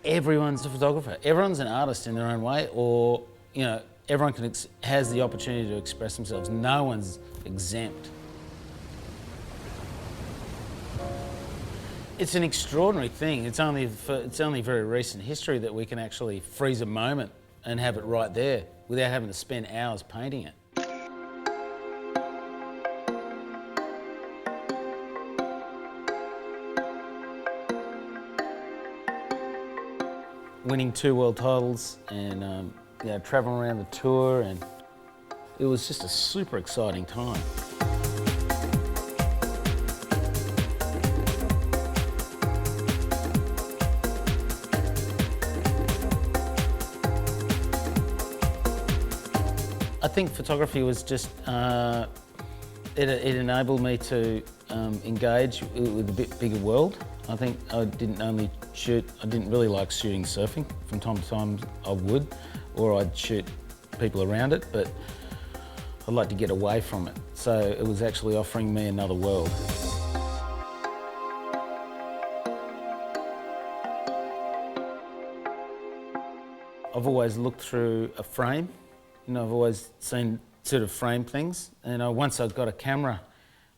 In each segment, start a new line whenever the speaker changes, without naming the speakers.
Everyone's a photographer. Everyone's an artist in their own way, or, you know, everyone has the opportunity to express themselves. No one's exempt. It's an extraordinary thing. It's only very recent history that we can actually freeze a moment and have it right there without having to spend hours painting it. Winning 2 world titles and you know, travelling around the tour, and it was just a super exciting time. I think photography was just, it enabled me to engage with a bit bigger world. I think I didn't really like shooting surfing. From time to time I would, or I'd shoot people around it, but I'd like to get away from it. So it was actually offering me another world. I've always looked through a frame. You know, I've always seen sort of frame things, and once I got a camera,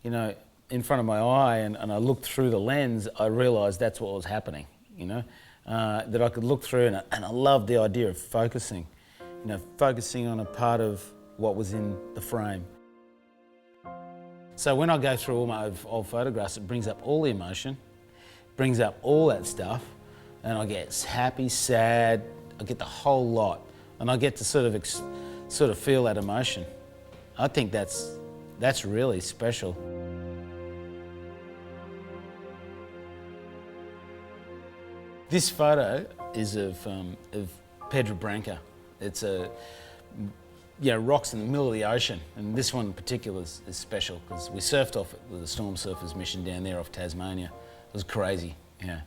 you know, in front of my eye and I looked through the lens, I realised that's what was happening, you know, that I could look through, and I loved the idea of focusing, you know, focusing on a part of what was in the frame. So when I go through all my old photographs, it brings up all the emotion, brings up all that stuff, and I get happy, sad, I get the whole lot, and I get to sort of feel that emotion. I think that's really special. This photo is of Pedra Branca. It's rocks in the middle of the ocean, and this one in particular is special because we surfed off it with a storm surfers mission down there off Tasmania. It was crazy, yeah.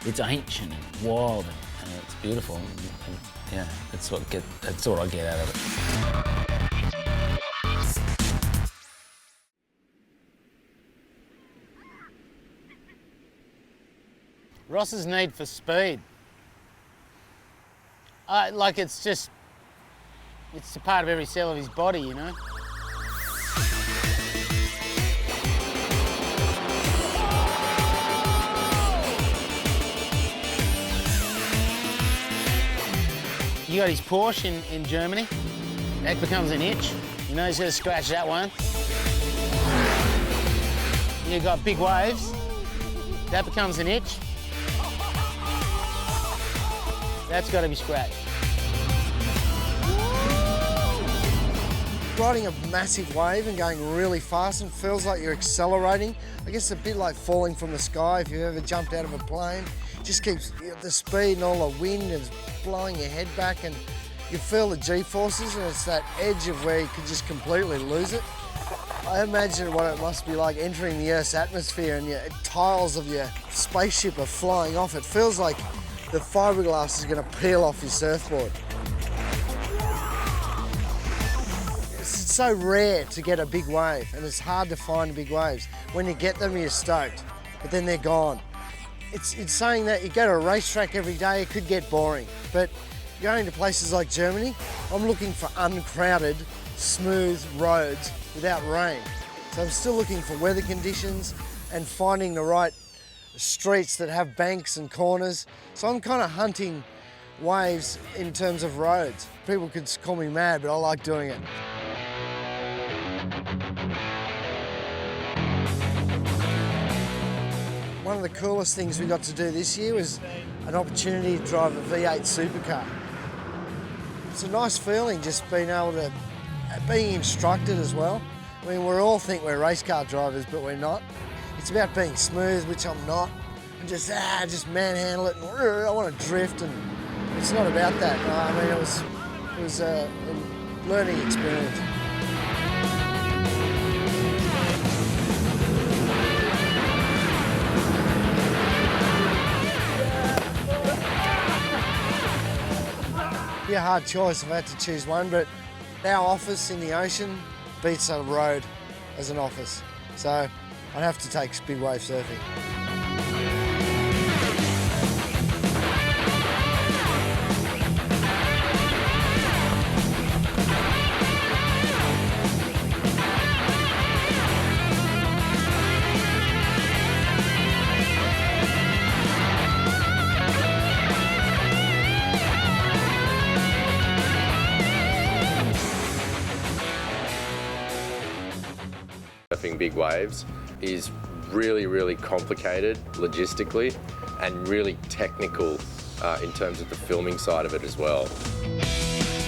It's ancient and wild, and it's beautiful. And yeah, that's what I get out of it. Ross's need for speed. It's a part of every cell of his body, you know. You got his Porsche in Germany, that becomes an itch. You know he's gonna scratch that one. You got big waves, that becomes an itch. That's gotta be scratched.
Riding a massive wave and going really fast and feels like you're accelerating. I guess it's a bit like falling from the sky if you've ever jumped out of a plane. Just keeps the speed and all the wind is blowing your head back, and you feel the G-forces, and it's that edge of where you could just completely lose it. I imagine what it must be like entering the Earth's atmosphere and your tiles of your spaceship are flying off. It feels like the fiberglass is going to peel off your surfboard. It's so rare to get a big wave, and it's hard to find big waves. When you get them, you're stoked, but then they're gone. It's saying that you go to a racetrack every day, it could get boring, but going to places like Germany, I'm looking for uncrowded, smooth roads without rain. So I'm still looking for weather conditions and finding the right streets that have banks and corners. So I'm kind of hunting waves in terms of roads. People could call me mad, but I like doing it. One of the coolest things we got to do this year was an opportunity to drive a V8 supercar. It's a nice feeling just being instructed as well. I mean, we all think we're race car drivers, but we're not. It's about being smooth, which I'm not, and just manhandle it, and I want to drift, and it's not about that. I mean, it was was a learning experience. Be a hard choice if I had to choose one, but our office in the ocean beats the road as an office. So I'd have to take big wave surfing.
Surfing big waves is really, really complicated logistically and really technical in terms of the filming side of it as well.